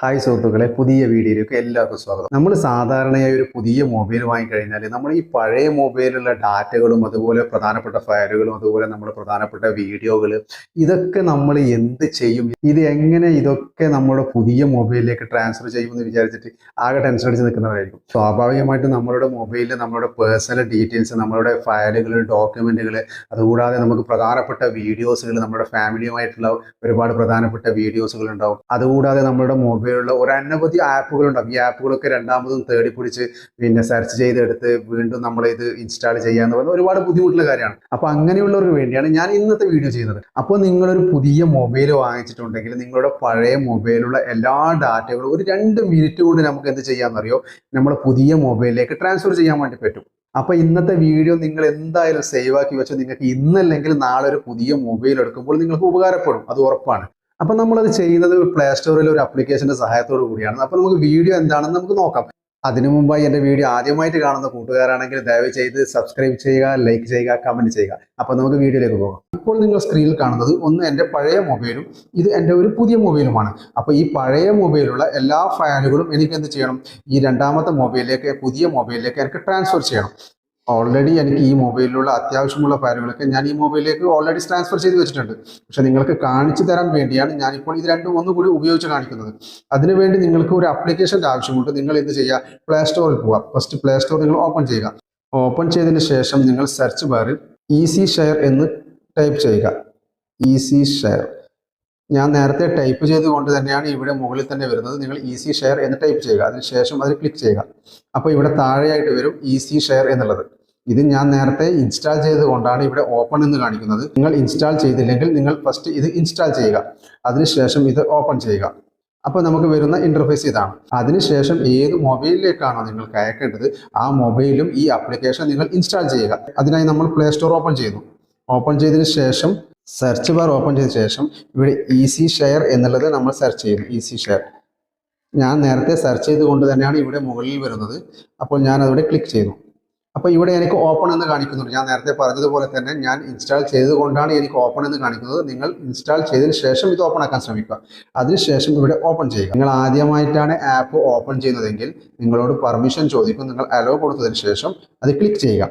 Hi സുഹൃത്തുക്കളെ, പുതിയ വീഡിയോയിലേക്ക് എല്ലാവർക്കും സ്വാഗതം. നമ്മൾ സാധാരണയായി ഒരു പുതിയ മൊബൈൽ വാങ്ങിക്കഴിഞ്ഞാൽ നമ്മൾ ഈ പഴയ മൊബൈലിലുള്ള ഡാറ്റകളും അതുപോലെ പ്രധാനപ്പെട്ട ഫയലുകളും അതുപോലെ നമ്മുടെ പ്രധാനപ്പെട്ട വീഡിയോകൾ ഇതൊക്കെ നമ്മൾ എന്ത് ചെയ്യും, ഇതൊക്കെ നമ്മുടെ പുതിയ മൊബൈലിലേക്ക് ട്രാൻസ്ഫർ ചെയ്യുമെന്ന് വിചാരിച്ചിട്ട് ആകെ ടെൻഷൻ അടിച്ച് നിൽക്കുന്നവരായിരിക്കും. സ്വാഭാവികമായിട്ടും നമ്മളുടെ മൊബൈലിൽ നമ്മളുടെ പേഴ്സണൽ ഡീറ്റെയിൽസ്, നമ്മളുടെ ഫയലുകൾ, ഡോക്യുമെന്റുകൾ, അതുകൂടാതെ നമുക്ക് പ്രധാനപ്പെട്ട വീഡിയോസുകൾ, നമ്മുടെ ഫാമിലിയുമായിട്ടുള്ള ഒരുപാട് പ്രധാനപ്പെട്ട വീഡിയോസുകൾ ഉണ്ടാവും. അതുകൂടാതെ നമ്മുടെ മൊബൈലുള്ള ഒരു അനവധി ആപ്പുകൾ ഉണ്ടാവും. ഈ ആപ്പുകളൊക്കെ രണ്ടാമതും തേടി പിടിച്ച് സെർച്ച് ചെയ്തെടുത്ത് വീണ്ടും നമ്മൾ ഇത് ഇൻസ്റ്റാൾ ചെയ്യാന്ന് പറയുന്നത് ഒരുപാട് ബുദ്ധിമുട്ടുള്ള കാര്യമാണ്. അപ്പൊ അങ്ങനെയുള്ളവർക്ക് വേണ്ടിയാണ് ഞാൻ ഇന്നത്തെ വീഡിയോ ചെയ്യുന്നത്. അപ്പോൾ നിങ്ങളൊരു പുതിയ മൊബൈൽ വാങ്ങിച്ചിട്ടുണ്ടെങ്കിൽ നിങ്ങളുടെ പഴയ മൊബൈലുള്ള എല്ലാ ഡാറ്റകളും ഒരു 2 മിനിറ്റ് കൊണ്ട് നമുക്ക് എന്ത് ചെയ്യാമെന്നറിയോ, നമ്മുടെ പുതിയ മൊബൈലിലേക്ക് ട്രാൻസ്ഫർ ചെയ്യാൻ വേണ്ടി പറ്റും. അപ്പൊ ഇന്നത്തെ വീഡിയോ നിങ്ങൾ എന്തായാലും സേവ് ആക്കി വെച്ചാൽ നിങ്ങൾക്ക് ഇന്നല്ലെങ്കിൽ നാളെ ഒരു പുതിയ മൊബൈൽ എടുക്കുമ്പോൾ നിങ്ങൾക്ക് ഉപകാരപ്പെടും, അത് ഉറപ്പാണ്. അപ്പൊ നമ്മളത് ചെയ്യുന്നത് പ്ലേ സ്റ്റോറിൽ ഒരു ആപ്ലിക്കേഷന്റെ സഹായത്തോടു കൂടിയാണ്. അപ്പൊ നമുക്ക് വീഡിയോ എന്താണെന്ന് നമുക്ക് നോക്കാം. അതിനു മുമ്പായി എൻ്റെ വീഡിയോ ആദ്യമായിട്ട് കാണുന്ന കൂട്ടുകാരാണെങ്കിൽ ദയവ് ചെയ്ത് സബ്സ്ക്രൈബ് ചെയ്യുക, ലൈക്ക് ചെയ്യുക, കമന്റ് ചെയ്യുക. അപ്പൊ നമുക്ക് വീഡിയോയിലേക്ക് പോകാം. ഇപ്പോൾ നിങ്ങൾ സ്ക്രീനിൽ കാണുന്നത് ഒന്ന് എൻ്റെ പഴയ മൊബൈലും ഇത് എൻ്റെ ഒരു പുതിയ മൊബൈലുമാണ്. അപ്പോൾ ഈ പഴയ മൊബൈലുള്ള എല്ലാ ഫയലുകളും എനിക്ക് എന്ത് ചെയ്യണം, ഈ രണ്ടാമത്തെ മൊബൈലിലേക്ക്, പുതിയ മൊബൈലിലേക്ക് എനിക്ക് ട്രാൻസ്ഫർ ചെയ്യണം. ഓൾറെഡി എനിക്ക് ഈ മൊബൈലിലുള്ള അത്യാവശ്യമുള്ള ഫയലുകളൊക്കെ ഞാൻ ഈ മൊബൈലിലേക്ക് ഓൾറെഡി ട്രാൻസ്ഫർ ചെയ്ത് വെച്ചിട്ടുണ്ട്. പക്ഷെ നിങ്ങൾക്ക് കാണിച്ചു തരാൻ വേണ്ടിയാണ് ഞാനിപ്പോൾ ഇത് രണ്ടും ഒന്നുകൂടി ഉപയോഗിച്ച് കാണിക്കുന്നത്. അതിനുവേണ്ടി നിങ്ങൾക്ക് ഒരു ആപ്ലിക്കേഷൻ്റെ ആവശ്യമുണ്ട്. നിങ്ങൾ എന്ത് ചെയ്യുക, പ്ലേ സ്റ്റോറിൽ പോവുക. ഫസ്റ്റ് പ്ലേ സ്റ്റോർ നിങ്ങൾ ഓപ്പൺ ചെയ്യുക. ഓപ്പൺ ചെയ്തതിന് ശേഷം നിങ്ങൾ സെർച്ച് ബാറിൽ ഈസി ഷെയർ എന്ന് ടൈപ്പ് ചെയ്യുക. ഈസി ഷെയർ ഞാൻ നേരത്തെ ടൈപ്പ് ചെയ്തുകൊണ്ട് തന്നെയാണ് ഇവിടെ മുകളിൽ തന്നെ വരുന്നത്. നിങ്ങൾ ഈസി ഷെയർ എന്ന് ടൈപ്പ് ചെയ്യുക. അതിനുശേഷം അതിൽ ക്ലിക്ക് ചെയ്യുക. അപ്പോൾ ഇവിടെ താഴെയായിട്ട് വരും ഈസി ഷെയർ എന്നുള്ളത്. ഇത് ഞാൻ നേരത്തെ ഇൻസ്റ്റാൾ ചെയ്തുകൊണ്ടാണ് ഇവിടെ ഓപ്പൺ എന്ന് കാണിക്കുന്നത്. നിങ്ങൾ ഇൻസ്റ്റാൾ ചെയ്തില്ലെങ്കിൽ നിങ്ങൾ ഫസ്റ്റ് ഇത് ഇൻസ്റ്റാൾ ചെയ്യുക. അതിനുശേഷം ഇത് ഓപ്പൺ ചെയ്യുക. അപ്പോൾ നമുക്ക് വരുന്ന ഇന്റർഫേസ് ഇതാണ്. അതിനുശേഷം ഏത് മൊബൈലിലേക്കാണോ നിങ്ങൾക്ക് അയക്കേണ്ടത് ആ മൊബൈലും ഈ ആപ്ലിക്കേഷൻ നിങ്ങൾ ഇൻസ്റ്റാൾ ചെയ്യുക. അതിനായി നമ്മൾ പ്ലേ സ്റ്റോർ ഓപ്പൺ ചെയ്യുന്നു. ഓപ്പൺ ചെയ്തതിന് ശേഷം സെർച്ച് ബാർ ഓപ്പൺ ചെയ്ത ശേഷം ഇവിടെ ഈസി ഷെയർ എന്നുള്ളത് നമ്മൾ സെർച്ച് ചെയ്യുന്നു. ഈസി ഷെയർ ഞാൻ നേരത്തെ സെർച്ച് ചെയ്തുകൊണ്ട് തന്നെയാണ് ഇവിടെ മുകളിൽ വരുന്നത്. അപ്പോൾ ഞാൻ അവിടെ ക്ലിക്ക് ചെയ്യുന്നു. അപ്പോൾ ഇവിടെ എനിക്ക് ഓപ്പൺ എന്ന് കാണിക്കുന്നുണ്ട്. ഞാൻ നേരത്തെ പറഞ്ഞതുപോലെ തന്നെ ഞാൻ ഇൻസ്റ്റാൾ ചെയ്തുകൊണ്ടാണ് എനിക്ക് ഓപ്പൺ എന്ന് കാണിക്കുന്നത്. നിങ്ങൾ ഇൻസ്റ്റാൾ ചെയ്തതിന് ശേഷം ഇത് ഓപ്പൺ ആക്കാൻ ശ്രമിക്കുക. അതിനുശേഷം ഇവിടെ ഓപ്പൺ ചെയ്യുക. നിങ്ങൾ ആദ്യമായിട്ടാണ് ആപ്പ് ഓപ്പൺ ചെയ്യുന്നതെങ്കിൽ നിങ്ങളോട് പെർമിഷൻ ചോദിക്കും. നിങ്ങൾ അലോ കൊടുത്തതിന് ശേഷം അത് ക്ലിക്ക് ചെയ്യുക.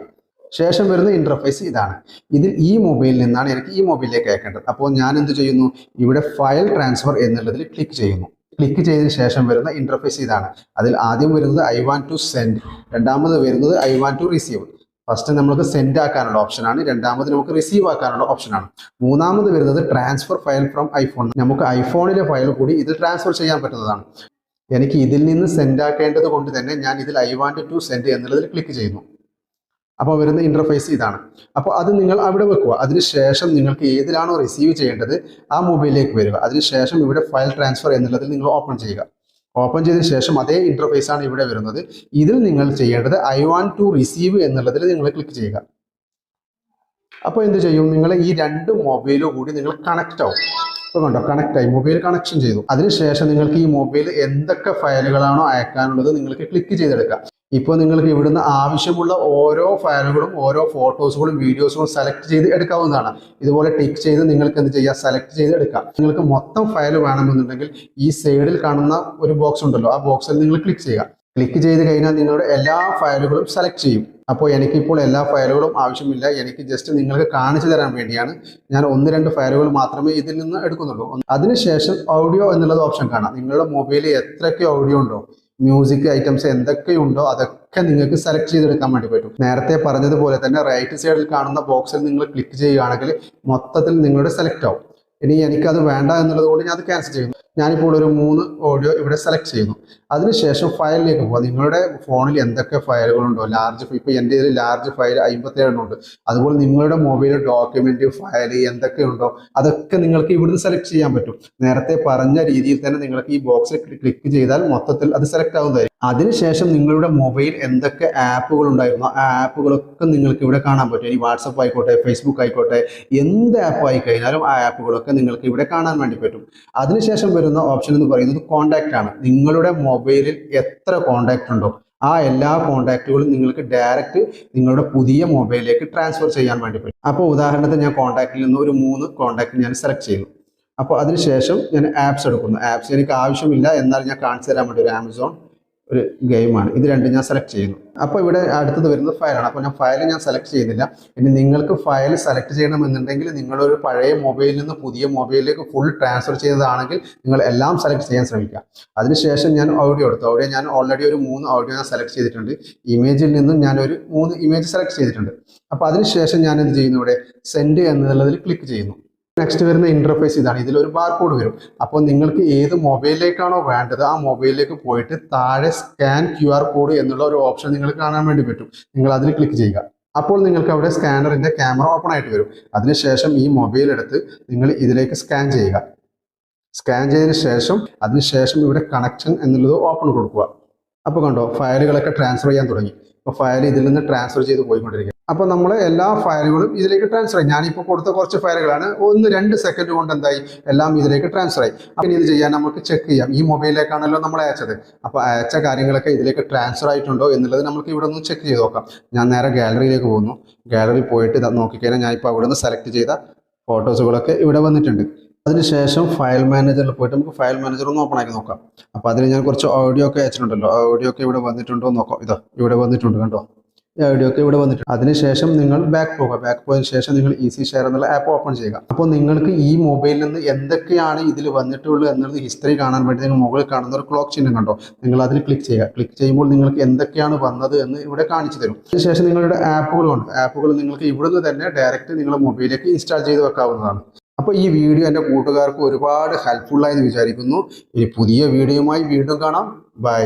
ശേഷം വരുന്ന ഇന്റർഫേസ് ഇതാണ്. ഇതിൽ ഈ മൊബൈലിൽ നിന്നാണ് എനിക്ക് ഈ മൊബൈലിലേക്ക് അയക്കേണ്ടത്. അപ്പോൾ ഞാൻ എന്ത് ചെയ്യുന്നു, ഇവിടെ ഫയൽ ട്രാൻസ്ഫർ എന്നുള്ളതിൽ ക്ലിക്ക് ചെയ്യുന്നു. ക്ലിക്ക് ചെയ്തതിന് ശേഷം വരുന്ന ഇന്റർഫേസ് ഇതാണ്. അതിൽ ആദ്യം വരുന്നത് ഐ വാണ്ട് ടു സെൻഡ്, രണ്ടാമത് വരുന്നത് I want to receive. First നമുക്ക് സെൻഡ് ആക്കാനുള്ള ഓപ്ഷനാണ്, രണ്ടാമത് നമുക്ക് റിസീവ് ആക്കാനുള്ള ഓപ്ഷനാണ്. മൂന്നാമത് വരുന്നത് ട്രാൻസ്ഫർ ഫയൽ ഫ്രം ഐഫോൺ. നമുക്ക് ഐഫോണിലെ ഫയൽ കൂടി ഇത് ട്രാൻസ്ഫർ ചെയ്യാൻ പറ്റുന്നതാണ്. എനിക്ക് ഇതിൽ നിന്ന് സെൻഡ് ആക്കേണ്ടത് കൊണ്ട് തന്നെ ഞാൻ ഇതിൽ ഐ വാണ്ട് ടു സെൻഡ് എന്നുള്ളതിൽ ക്ലിക്ക് ചെയ്യുന്നു. അപ്പോൾ വരുന്ന ഇന്റർഫേസ് ഇതാണ്. അപ്പോൾ അത് നിങ്ങൾ അവിടെ വെക്കുക. അതിനുശേഷം നിങ്ങൾക്ക് ഏതിലാണോ റിസീവ് ചെയ്യേണ്ടത് ആ മൊബൈലിലേക്ക് വരിക. അതിനുശേഷം ഇവിടെ ഫയൽ ട്രാൻസ്ഫർ എന്നുള്ളതിൽ നിങ്ങൾ ഓപ്പൺ ചെയ്യുക. ഓപ്പൺ ചെയ്തതിന് ശേഷം അതേ ഇന്റർഫേസ് ആണ് ഇവിടെ വരുന്നത്. ഇതിൽ നിങ്ങൾ ചെയ്യേണ്ടത് ഐ വാണ്ട് ടു റിസീവ് എന്നുള്ളതിൽ നിങ്ങൾ ക്ലിക്ക് ചെയ്യുക. അപ്പോൾ എന്ത് ചെയ്യും, നിങ്ങൾ ഈ 2 മൊബൈലും കൂടി നിങ്ങൾ കണക്റ്റ് ആവും. ഇപ്പോൾ കണ്ടോ, കണക്റ്റ് ആയി, മൊബൈൽ കണക്ഷൻ ചെയ്തു. അതിനുശേഷം നിങ്ങൾക്ക് ഈ മൊബൈൽ എന്തൊക്കെ ഫയലുകളാണോ അയക്കാനുള്ളത് നിങ്ങൾക്ക് ക്ലിക്ക് ചെയ്തെടുക്കാം. ഇപ്പോൾ നിങ്ങൾക്ക് ഇവിടുന്ന് ആവശ്യമുള്ള ഓരോ ഫയലുകളും ഓരോ ഫോട്ടോസുകളും വീഡിയോസുകളും സെലക്ട് ചെയ്ത് എടുക്കാവുന്നതാണ്. ഇതുപോലെ ടിക്ക് ചെയ്ത് നിങ്ങൾക്ക് എന്ത് ചെയ്യാം, സെലക്ട് ചെയ്ത് എടുക്കാം. നിങ്ങൾക്ക് മൊത്തം ഫയൽ വേണമെന്നുണ്ടെങ്കിൽ ഈ സൈഡിൽ കാണുന്ന ഒരു ബോക്സ് ഉണ്ടല്ലോ, ആ ബോക്സിൽ നിങ്ങൾ ക്ലിക്ക് ചെയ്യുക. ക്ലിക്ക് ചെയ്ത് കഴിഞ്ഞാൽ നിങ്ങളുടെ എല്ലാ ഫയലുകളും സെലക്ട് ചെയ്യും. അപ്പോൾ എനിക്കിപ്പോൾ എല്ലാ ഫയലുകളും ആവശ്യമില്ല. എനിക്ക് ജസ്റ്റ് നിങ്ങൾക്ക് കാണിച്ചു തരാൻ വേണ്ടിയാണ് ഞാൻ 1-2 ഫയലുകൾ മാത്രമേ ഇതിൽ നിന്ന് എടുക്കുന്നുള്ളൂ. അതിനുശേഷം ഓഡിയോ എന്നുള്ളത് ഓപ്ഷൻ കാണാം. നിങ്ങളുടെ മൊബൈലിൽ എത്രയൊക്കെ ഓഡിയോ ഉണ്ടോ, മ്യൂസിക് ഐറ്റംസ് എന്തൊക്കെയുണ്ടോ അതൊക്കെ നിങ്ങൾക്ക് സെലക്ട് ചെയ്തെടുക്കാൻ വേണ്ടി പറ്റും. നേരത്തെ പറഞ്ഞതുപോലെ തന്നെ റൈറ്റ് സൈഡിൽ കാണുന്ന ബോക്സിൽ നിങ്ങൾ ക്ലിക്ക് ചെയ്യുകയാണെങ്കിൽ മൊത്തത്തിൽ നിങ്ങളുടെ സെലക്ട് ആവും. ഇനി എനിക്കത് വേണ്ട എന്നുള്ളത് കൊണ്ട് ഞാൻ അത് ക്യാൻസൽ ചെയ്യുന്നു. ഞാനിപ്പോൾ ഒരു 3 ഓഡിയോ ഇവിടെ സെലക്ട് ചെയ്യുന്നു. അതിനുശേഷം ഫയലിലേക്ക് പോകുക. നിങ്ങളുടെ ഫോണിൽ എന്തൊക്കെ ഫയലുകളുണ്ടോ, ലാർജ്, ഇപ്പോൾ എൻ്റെ ഇതിൽ ലാർജ് ഫയൽ 57 ഉണ്ട്. അതുപോലെ നിങ്ങളുടെ മൊബൈലിൽ ഡോക്യുമെന്റ് ഫയൽ എന്തൊക്കെയുണ്ടോ അതൊക്കെ നിങ്ങൾക്ക് ഇവിടുന്ന് സെലക്ട് ചെയ്യാൻ പറ്റും. നേരത്തെ പറഞ്ഞ രീതിയിൽ തന്നെ നിങ്ങൾക്ക് ഈ ബോക്സിൽ ക്ലിക്ക് ചെയ്താൽ മൊത്തത്തിൽ അത് സെലക്ട് ആവുന്നതായിരിക്കും. അതിനുശേഷം നിങ്ങളുടെ മൊബൈൽ എന്തൊക്കെ ആപ്പുകൾ ഉണ്ടായിരുന്നോ ആ ആപ്പുകളൊക്കെ നിങ്ങൾക്ക് ഇവിടെ കാണാൻ പറ്റും. ഇനി വാട്സപ്പ് ആയിക്കോട്ടെ, ഫേസ്ബുക്ക് ആയിക്കോട്ടെ, എന്ത് ആപ്പ് ആയി കഴിഞ്ഞാലും ആ ആപ്പുകളൊക്കെ നിങ്ങൾക്ക് ഇവിടെ കാണാൻ വേണ്ടി പറ്റും. അതിനുശേഷം വരുന്ന ഓപ്ഷൻ എന്ന് പറയുന്നത് കോണ്ടാക്ട് ആണ്. നിങ്ങളുടെ മൊബൈലിൽ എത്ര കോണ്ടാക്ട് ഉണ്ടോ ആ എല്ലാ കോണ്ടാക്റ്റുകളും നിങ്ങൾക്ക് ഡയറക്റ്റ് നിങ്ങളുടെ പുതിയ മൊബൈലിലേക്ക് ട്രാൻസ്ഫർ ചെയ്യാൻ വേണ്ടി പറ്റും. അപ്പോൾ ഉദാഹരണത്തിന് ഞാൻ കോണ്ടാക്റ്റിൽ നിന്ന് ഒരു 3 കോണ്ടാക്ട് ഞാൻ സെലക്ട് ചെയ്യുന്നു. അപ്പോൾ അതിനുശേഷം ഞാൻ ആപ്സ് എടുക്കുന്നു. ആപ്സ് എനിക്ക് ആവശ്യമില്ല, എന്നാൽ ഞാൻ കാണിച്ചു തരാൻ വേണ്ടി ഒരു ആമസോൺ ഒരു ഗെയിമാണ്. ഇത് രണ്ടും ഞാൻ സെലക്ട് ചെയ്യുന്നു. അപ്പോൾ ഇവിടെ അടുത്തത് വരുന്നത് ഫയലാണ്. അപ്പോൾ ഞാൻ ഫയൽ സെലക്ട് ചെയ്യുന്നില്ല. ഇനി നിങ്ങൾക്ക് ഫയൽ സെലക്ട് ചെയ്യണമെന്നുണ്ടെങ്കിൽ നിങ്ങളൊരു പഴയ മൊബൈലിൽ നിന്ന് പുതിയ മൊബൈലിലേക്ക് ഫുൾ ട്രാൻസ്ഫർ ചെയ്തതാണെങ്കിൽ നിങ്ങൾ എല്ലാം സെലക്ട് ചെയ്യാൻ ശ്രമിക്കുക. അതിനുശേഷം ഞാൻ ഓഡിയോ എടുത്തു. ഓഡിയോ ഞാൻ ഓൾറെഡി ഒരു 3 ഓഡിയോ ഞാൻ സെലക്ട് ചെയ്തിട്ടുണ്ട്. ഇമേജിൽ നിന്നും ഞാൻ ഒരു 3 ഇമേജ് സെലക്ട് ചെയ്തിട്ടുണ്ട്. അപ്പോൾ അതിനുശേഷം ഞാൻ എന്ത് ചെയ്യുന്നു, ഇവിടെ സെൻഡ് എന്നുള്ളതിൽ ക്ലിക്ക് ചെയ്യുന്നു. നെക്സ്റ്റ് വരുന്ന ഇന്റർഫേസ് ഇതാണ്. ഇതിലൊരു ബാർകോഡ് വരും. അപ്പോൾ നിങ്ങൾക്ക് ഏത് മൊബൈലിലേക്കാണോ വേണ്ടത് ആ മൊബൈലിലേക്ക് പോയിട്ട് താഴെ സ്കാൻ QR കോഡ് എന്നുള്ള ഒരു ഓപ്ഷൻ നിങ്ങൾക്ക് കാണാൻ വേണ്ടി പറ്റും. നിങ്ങൾ അതിൽ ക്ലിക്ക് ചെയ്യുക. അപ്പോൾ നിങ്ങൾക്ക് അവിടെ സ്കാനറിന്റെ ക്യാമറ ഓപ്പൺ ആയിട്ട് വരും. അതിനുശേഷം ഈ മൊബൈൽ എടുത്ത് നിങ്ങൾ ഇതിലേക്ക് സ്കാൻ ചെയ്യുക. സ്കാൻ ചെയ്തതിന് ശേഷം അതിനുശേഷം ഇവിടെ കണക്ഷൻ എന്നുള്ളത് ഓപ്പൺ കൊടുക്കുക. അപ്പോൾ കണ്ടോ, ഫയലുകളൊക്കെ ട്രാൻസ്ഫർ ചെയ്യാൻ തുടങ്ങി. അപ്പോൾ ഫയൽ ഇതിൽ നിന്ന് ട്രാൻസ്ഫർ ചെയ്ത് പോയിക്കൊണ്ടിരിക്കുക. അപ്പോൾ നമ്മൾ എല്ലാ ഫയലുകളും ഇതിലേക്ക് ട്രാൻസ്ഫർ ആയി. ഞാനിപ്പോൾ കൊടുത്ത കുറച്ച് ഫയലുകളാണ്. 1-2 സെക്കൻഡ് കൊണ്ട് എന്തായി, എല്ലാം ഇതിലേക്ക് ട്രാൻസ്ഫർ ആയി. അപ്പോൾ ഇത് ചെയ്യാൻ നമുക്ക് ചെക്ക് ചെയ്യാം. ഈ മൊബൈലിലേക്കാണല്ലോ നമ്മൾ അയച്ചത്. അപ്പോൾ അയച്ച കാര്യങ്ങളൊക്കെ ഇതിലേക്ക് ട്രാൻസ്ഫർ ആയിട്ടുണ്ടോ എന്നുള്ളത് നമുക്ക് ഇവിടെ ഒന്ന് ചെക്ക് ചെയ്ത് നോക്കാം. ഞാൻ നേരെ ഗാലറിയിലേക്ക് പോകുന്നു. ഗാലറി പോയിട്ട് ഇത് നോക്കിക്കഴിഞ്ഞാൽ ഞാൻ ഇപ്പോൾ അവിടെ നിന്ന് സെലക്ട് ചെയ്ത ഫോട്ടോസുകളൊക്കെ ഇവിടെ വന്നിട്ടുണ്ട്. അതിനുശേഷം ഫയൽ മാനേജറിൽ പോയിട്ട് നമുക്ക് ഫയൽ മാനേജർ ഒന്ന് ഓപ്പൺ ആക്കി നോക്കാം. അപ്പോൾ അതിൽ ഞാൻ കുറച്ച് ഓഡിയോ ഒക്കെ അയച്ചിട്ടുണ്ടല്ലോ. ഓഡിയോ ഒക്കെ ഇവിടെ വന്നിട്ടുണ്ടോ എന്ന് നോക്കാം. ഇതാ ഇവിടെ വന്നിട്ടുണ്ട്, കണ്ടോ, ഈ ഓഡിയോ ഒക്കെ ഇവിടെ വന്നിട്ടുണ്ട്. അതിനുശേഷം നിങ്ങൾ ബാക്ക് പോകുക. ബാക്ക് പോയതിനു ശേഷം നിങ്ങൾ ഈസി ഷെയർ എന്നുള്ള ആപ്പ് ഓപ്പൺ ചെയ്യുക. അപ്പോൾ നിങ്ങൾക്ക് ഈ മൊബൈലിൽ നിന്ന് എന്തൊക്കെയാണ് ഇതിൽ വന്നിട്ടുള്ളത് എന്നുള്ളത് ഹിസ്റ്ററി കാണാൻ വേണ്ടി നിങ്ങൾ മുകളിൽ കാണുന്ന ഒരു ക്ലോക്ക് ചിഹ്നം കണ്ടോ, നിങ്ങൾ അതിൽ ക്ലിക്ക് ചെയ്യുക. ക്ലിക്ക് ചെയ്യുമ്പോൾ നിങ്ങൾക്ക് എന്തൊക്കെയാണ് വന്നത് എന്ന് ഇവിടെ കാണിച്ചു തരും. അതിനുശേഷം നിങ്ങളുടെ ആപ്പുകളുണ്ട്. ആപ്പുകൾ നിങ്ങൾക്ക് ഇവിടുന്ന് തന്നെ ഡയറക്റ്റ് നിങ്ങളുടെ മൊബൈലിലേക്ക് ഇൻസ്റ്റാൾ ചെയ്ത് വെക്കാവുന്നതാണ്. അപ്പോൾ ഈ വീഡിയോ എൻ്റെ കൂട്ടുകാർക്ക് ഒരുപാട് ഹെൽപ്ഫുള്ളായി എന്ന് വിചാരിക്കുന്നു. ഇനി പുതിയ വീഡിയോയുമായി വീണ്ടും കാണാം. ബൈ.